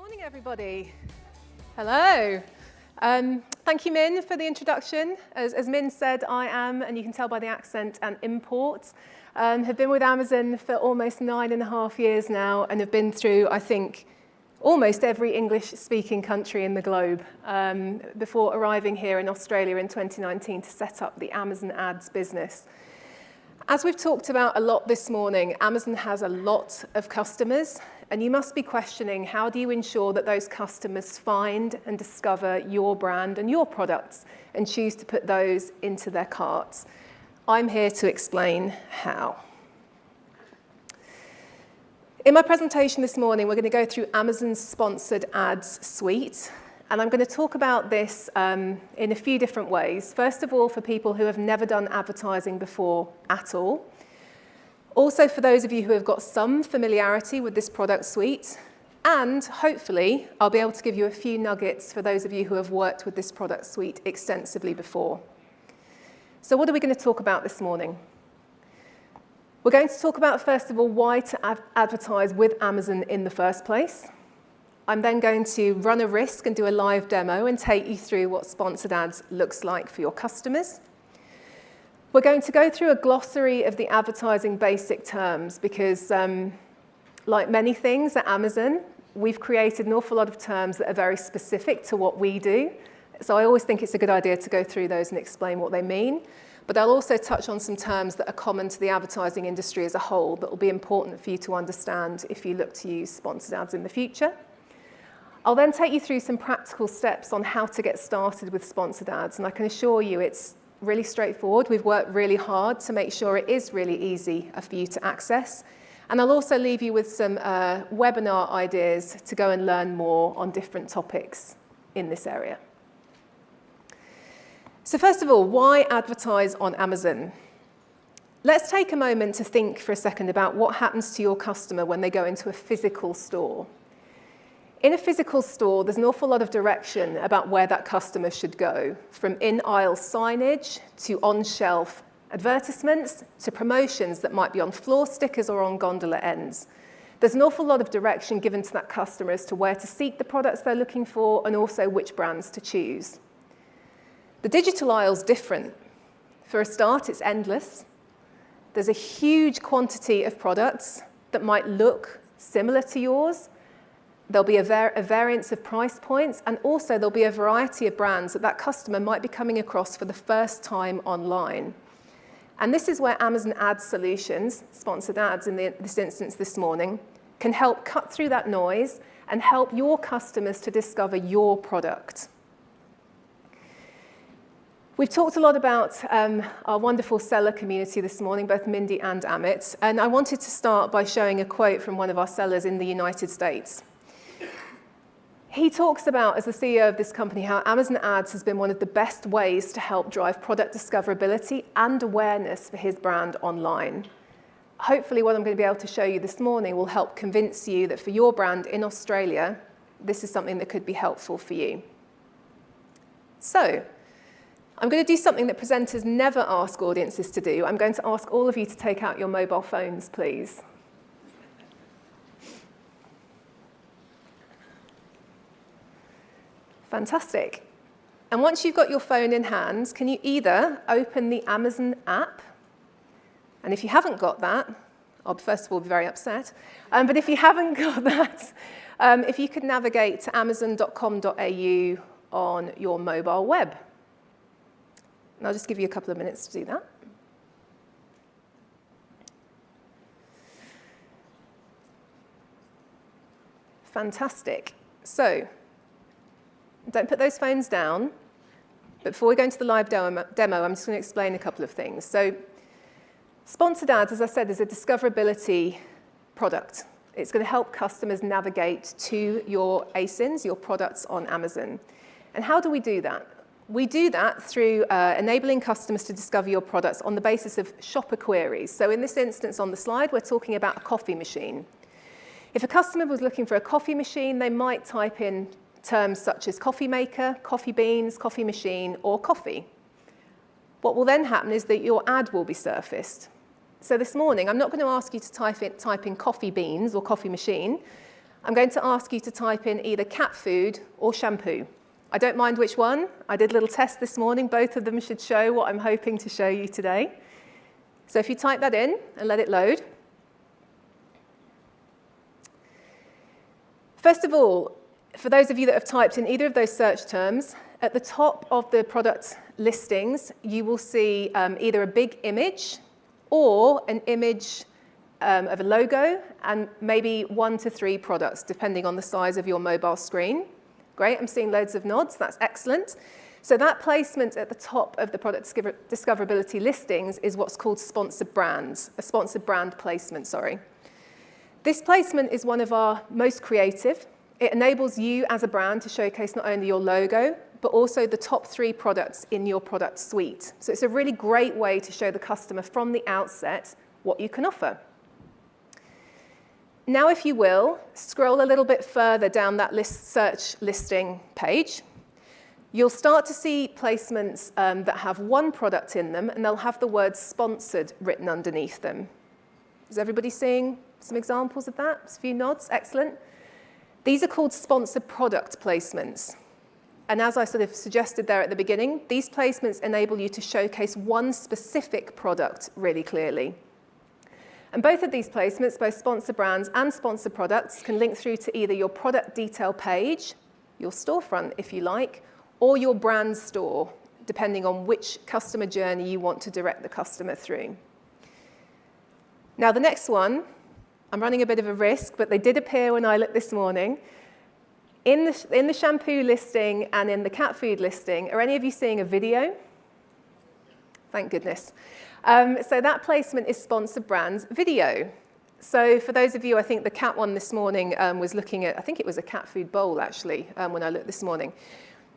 Morning, everybody. Hello. Thank you, Min, for the introduction. As Min said, I am, and you can tell by the accent, an import. Have been with Amazon for almost 9.5 years now and have been through, I think, almost every English-speaking country in the globe before arriving here in Australia in 2019 to set up the Amazon Ads business. As we've talked about a lot this morning, Amazon has a lot of customers, and you must be questioning, how do you ensure that those customers find and discover your brand and your products and choose to put those into their carts? I'm here to explain how. In my presentation this morning, we're going to go through Amazon's sponsored ads suite, and I'm going to talk about this in a few different ways. First of all, for people who have never done advertising before at all. Also, for those of you who have got some familiarity with this product suite, and hopefully, I'll be able to give you a few nuggets for those of you who have worked with this product suite extensively before. So what are we going to talk about this morning? We're going to talk about, first of all, why to advertise with Amazon in the first place. I'm then going to run a risk and do a live demo and take you through what sponsored ads looks like for your customers. We're going to go through a glossary of the advertising basic terms because, like many things at Amazon, we've created an awful lot of terms that are very specific to what we do. So I always think it's a good idea to go through those and explain what they mean. But I'll also touch on some terms that are common to the advertising industry as a whole that will be important for you to understand if you look to use sponsored ads in the future. I'll then take you through some practical steps on how to get started with sponsored ads, and I can assure you it's really straightforward. We've worked really hard to make sure it is really easy for you to access. And I'll also leave you with some webinar ideas to go and learn more on different topics in this area. So first of all, why advertise on Amazon? Let's take a moment to think for a second about what happens to your customer when they go into a physical store. In a physical store, there's an awful lot of direction about where that customer should go, from in-aisle signage to on-shelf advertisements to promotions that might be on floor stickers or on gondola ends. There's an awful lot of direction given to that customer as to where to seek the products they're looking for and also which brands to choose. The digital aisle's different. For a start, it's endless. There's a huge quantity of products that might look similar to yours. There'll be a variance of price points, and also there'll be a variety of brands that customer might be coming across for the first time online. And this is where Amazon Ad Solutions, sponsored ads in this instance this morning, can help cut through that noise and help your customers to discover your product. We've talked a lot about our wonderful seller community this morning, both Mindy and Amit, and I wanted to start by showing a quote from one of our sellers in the United States. He talks about, as the CEO of this company, how Amazon Ads has been one of the best ways to help drive product discoverability and awareness for his brand online. Hopefully, what I'm going to be able to show you this morning will help convince you that for your brand in Australia, this is something that could be helpful for you. So, I'm going to do something that presenters never ask audiences to do. I'm going to ask all of you to take out your mobile phones, please. Fantastic. And once you've got your phone in hand, can you either open the Amazon app? And if you haven't got that, I'll first of all be very upset. But if you haven't got that, if you could navigate to amazon.com.au on your mobile web. And I'll just give you a couple of minutes to do that. Fantastic. So, don't put those phones down. But before we go into the live demo, I'm just going to explain a couple of things. So, sponsored ads, as I said, is a discoverability product. It's going to help customers navigate to your ASINs, your products on Amazon. And how do we do that? We do that through enabling customers to discover your products on the basis of shopper queries. So in this instance on the slide, we're talking about a coffee machine. If a customer was looking for a coffee machine, they might type in terms such as coffee maker, coffee beans, coffee machine, or coffee. What will then happen is that your ad will be surfaced. So this morning, I'm not going to ask you to type in coffee beans or coffee machine. I'm going to ask you to type in either cat food or shampoo. I don't mind which one. I did a little test this morning. Both of them should show what I'm hoping to show you today. So if you type that in and let it load. First of all, for those of you that have typed in either of those search terms, at the top of the product listings, you will see either a big image or an image of a logo and maybe 1 to 3 products, depending on the size of your mobile screen. Great, I'm seeing loads of nods, that's excellent. So that placement at the top of the product discoverability listings is what's called sponsored brands, a sponsored brand placement, sorry. This placement is one of our most creative. It enables you as a brand to showcase not only your logo, but also the top 3 products in your product suite. So it's a really great way to show the customer from the outset what you can offer. Now, if you will, scroll a little bit further down that search listing page. You'll start to see placements that have 1 product in them, and they'll have the word sponsored written underneath them. Is everybody seeing some examples of that? A few nods, excellent. These are called sponsored product placements. And as I sort of suggested there at the beginning, these placements enable you to showcase one specific product really clearly. And both of these placements, both sponsor brands and sponsor products, can link through to either your product detail page, your storefront if you like, or your brand store, depending on which customer journey you want to direct the customer through. Now the next one, I'm running a bit of a risk, but they did appear when I looked this morning. In the shampoo listing and in the cat food listing, are any of you seeing a video? Thank goodness. So that placement is sponsored brands video. So for those of you, I think the cat one this morning was looking at, I think it was a cat food bowl actually, when I looked this morning.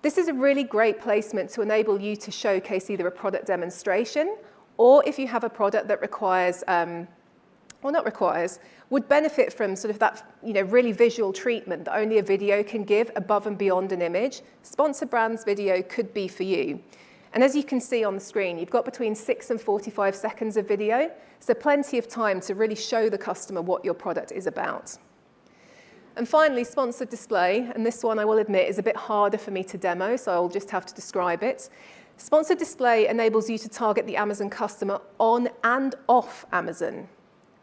This is a really great placement to enable you to showcase either a product demonstration, or if you have a product that requires, or not requires, would benefit from sort of that really visual treatment that only a video can give above and beyond an image. Sponsored brands video could be for you. And as you can see on the screen, you've got between 6 and 45 seconds of video, so plenty of time to really show the customer what your product is about. And finally, sponsored display, and this one I will admit is a bit harder for me to demo, so I'll just have to describe it. Sponsored display enables you to target the Amazon customer on and off Amazon.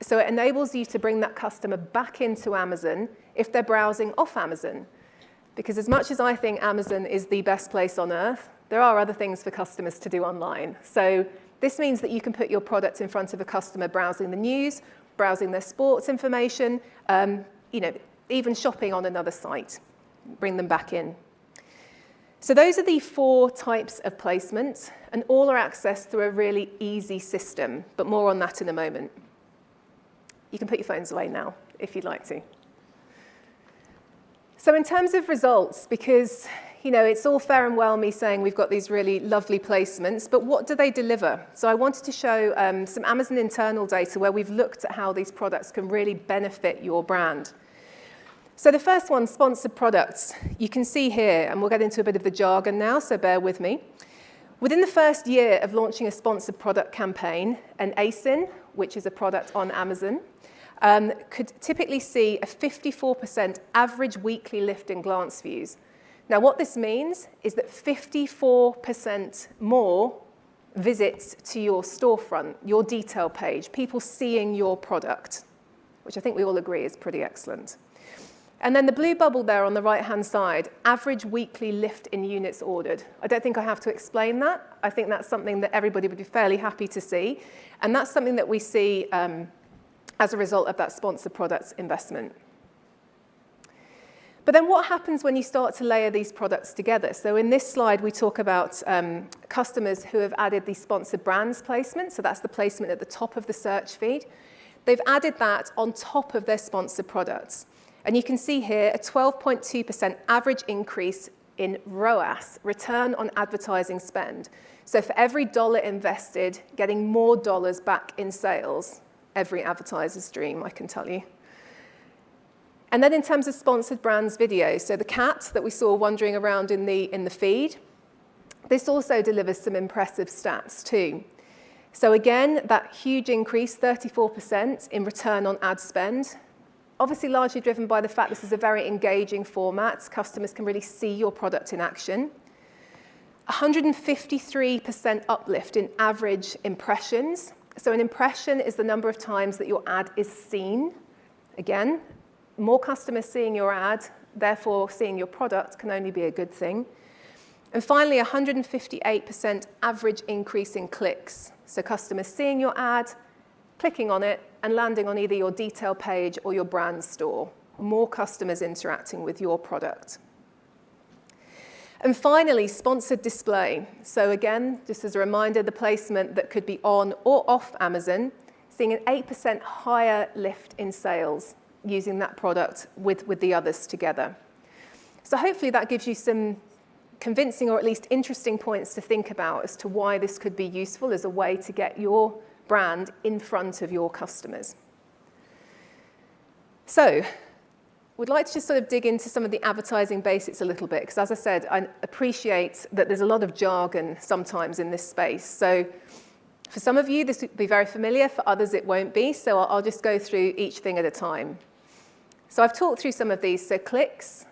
So it enables you to bring that customer back into Amazon if they're browsing off Amazon. Because as much as I think Amazon is the best place on earth, there are other things for customers to do online. So this means that you can put your product in front of a customer browsing the news, browsing their sports information, even shopping on another site. Bring them back in. So those are the 4 types of placements, and all are accessed through a really easy system, but more on that in a moment. You can put your phones away now, if you'd like to. So in terms of results, because it's all fair and well me saying we've got these really lovely placements, but what do they deliver? So I wanted to show some Amazon internal data where we've looked at how these products can really benefit your brand. So the first one, sponsored products. You can see here, and we'll get into a bit of the jargon now, so bear with me. Within the first year of launching a sponsored product campaign, an ASIN, which is a product on Amazon, could typically see a 54% average weekly lift in glance views. Now, what this means is that 54% more visits to your storefront, your detail page, people seeing your product, which I think we all agree is pretty excellent. And then the blue bubble there on the right-hand side, average weekly lift in units ordered. I don't think I have to explain that. I think that's something that everybody would be fairly happy to see. And that's something that we see as a result of that sponsored products investment. But then what happens when you start to layer these products together? So in this slide, we talk about customers who have added the sponsored brands placement. So that's the placement at the top of the search feed. They've added that on top of their sponsored products. And you can see here a 12.2% average increase in ROAS, return on advertising spend. So for every dollar invested, getting more dollars back in sales, every advertiser's dream, I can tell you. And then in terms of sponsored brands video, so the cat that we saw wandering around in the feed, this also delivers some impressive stats too. So again, that huge increase, 34% in return on ad spend. Obviously largely driven by the fact this is a very engaging format. Customers can really see your product in action. 153% uplift in average impressions. So an impression is the number of times that your ad is seen. Again, more customers seeing your ad, therefore seeing your product, can only be a good thing. And finally, 158% average increase in clicks. So customers seeing your ad, clicking on it, and landing on either your detail page or your brand store. More customers interacting with your product. And finally, sponsored display. So again, just as a reminder, the placement that could be on or off Amazon, seeing an 8% higher lift in sales using that product with the others together. So hopefully that gives you some convincing or at least interesting points to think about as to why this could be useful as a way to get your brand in front of your customers. So we'd like to just sort of dig into some of the advertising basics a little bit, because as I said, I appreciate that there's a lot of jargon sometimes in this space. So for some of you, this will be very familiar. For others, it won't be. So I'll just go through each thing at a time. So I've talked through some of these. So clicks.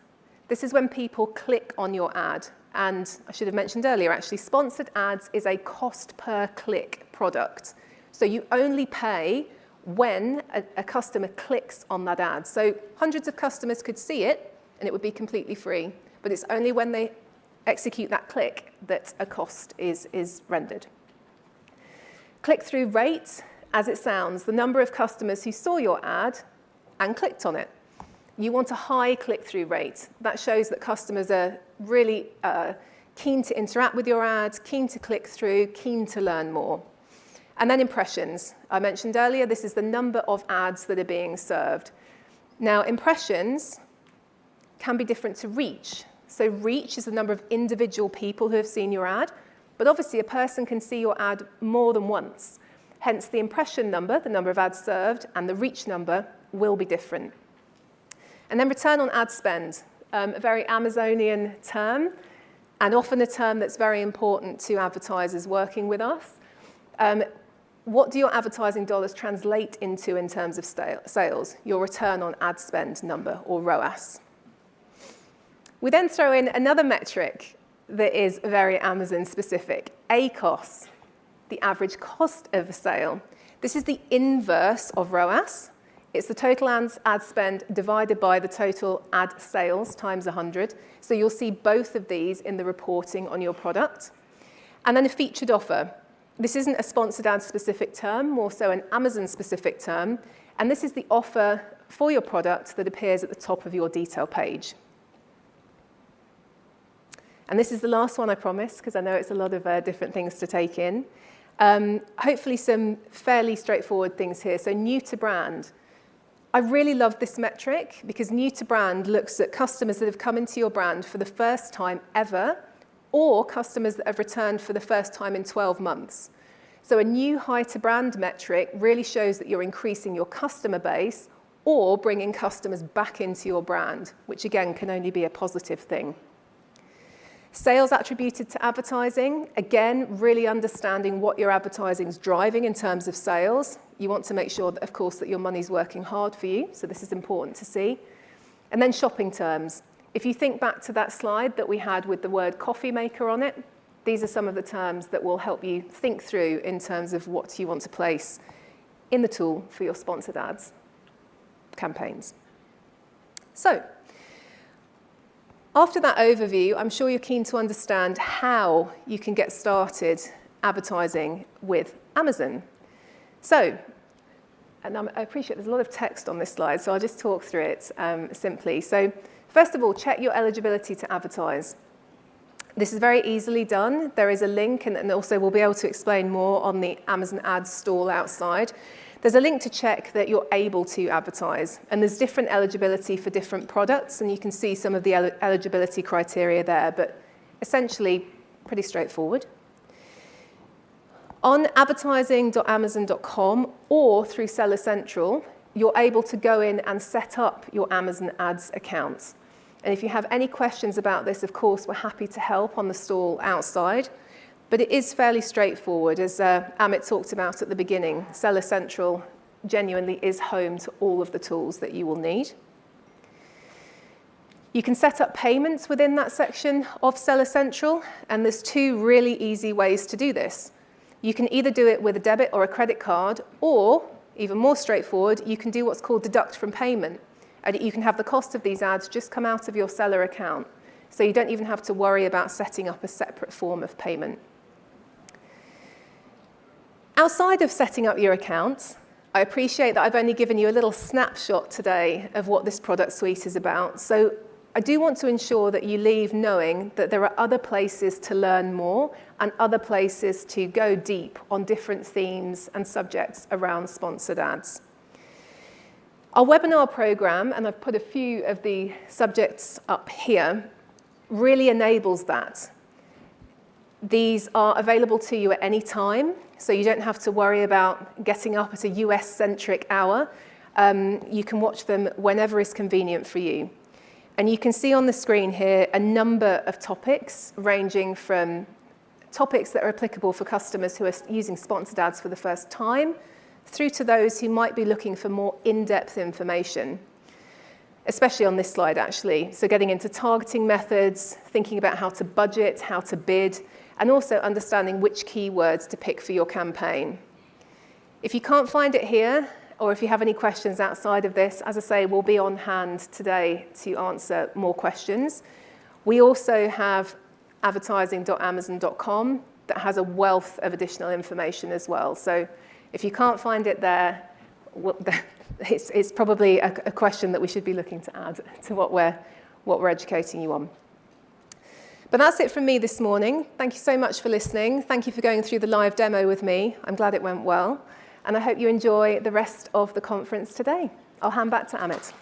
This is when people click on your ad. And I should have mentioned earlier, actually, sponsored ads is a cost per click product. So you only pay when a customer clicks on that ad. So hundreds of customers could see it, and it would be completely free. But it's only when they execute that click that a cost is rendered. Click-through rate, as it sounds, the number of customers who saw your ad and clicked on it. You want a high click-through rate. That shows that customers are really keen to interact with your ad, keen to click through, keen to learn more. And then impressions. I mentioned earlier, this is the number of ads that are being served. Now, impressions can be different to reach. So reach is the number of individual people who have seen your ad, but obviously a person can see your ad more than once. Hence, the impression number, the number of ads served, and the reach number will be different. And then return on ad spend, a very Amazonian term, and often a term that's very important to advertisers working with us. What do your advertising dollars translate into in terms of sales? Your return on ad spend number, or ROAS. We then throw in another metric that is very Amazon specific, ACOS, the average cost of a sale. This is the inverse of ROAS. It's the total ad spend divided by the total ad sales times 100. So you'll see both of these in the reporting on your product. And then a featured offer. This isn't a sponsored ad specific term, more so an Amazon specific term. And this is the offer for your product that appears at the top of your detail page. And this is the last one, I promise, because I know it's a lot of different things to take in. Hopefully some fairly straightforward things here. So new to brand. I really love this metric because new to brand looks at customers that have come into your brand for the first time ever, or customers that have returned for the first time in 12 months. So a new high to brand metric really shows that you're increasing your customer base or bringing customers back into your brand, which again can only be a positive thing. Sales attributed to advertising, again, really understanding what your advertising is driving in terms of sales. You want to make sure that, of course, that your money's working hard for you, so this is important to see. And then shopping terms. If you think back to that slide that we had with the word coffee maker on it, these are some of the terms that will help you think through in terms of what you want to place in the tool for your sponsored ads campaigns. So, after that overview, I'm sure you're keen to understand how you can get started advertising with Amazon. So, and I appreciate there's a lot of text on this slide, so I'll just talk through it simply. So, first of all, check your eligibility to advertise. This is very easily done. There is a link, and also we'll be able to explain more on the Amazon Ads stall outside. There's a link to check that you're able to advertise, and there's different eligibility for different products, and you can see some of the eligibility criteria there, but essentially pretty straightforward. On advertising.amazon.com or through Seller Central, you're able to go in and set up your Amazon Ads account. And if you have any questions about this, of course, we're happy to help on the stall outside. But it is fairly straightforward, as Amit talked about at the beginning. Seller Central genuinely is home to all of the tools that you will need. You can set up payments within that section of Seller Central, and there's two really easy ways to do this. You can either do it with a debit or a credit card, or, even more straightforward, you can do what's called deduct from payment. And you can have the cost of these ads just come out of your seller account. So you don't even have to worry about setting up a separate form of payment. Outside of setting up your account, I appreciate that I've only given you a little snapshot today of what this product suite is about. So I do want to ensure that you leave knowing that there are other places to learn more and other places to go deep on different themes and subjects around sponsored ads. Our webinar program, and I've put a few of the subjects up here, really enables that. These are available to you at any time, so you don't have to worry about getting up at a US-centric hour. You can watch them whenever is convenient for you. And you can see on the screen here a number of topics, ranging from topics that are applicable for customers who are using sponsored ads for the first time, through to those who might be looking for more in-depth information, especially on this slide, actually. So getting into targeting methods, thinking about how to budget, how to bid, and also understanding which keywords to pick for your campaign. If you can't find it here, or if you have any questions outside of this, as I say, we'll be on hand today to answer more questions. We also have advertising.amazon.com that has a wealth of additional information as well. So if you can't find it there, it's probably a question that we should be looking to add to what we're educating you on. But that's it from me this morning. Thank you so much for listening. Thank you for going through the live demo with me. I'm glad it went well. And I hope you enjoy the rest of the conference today. I'll hand back to Amit.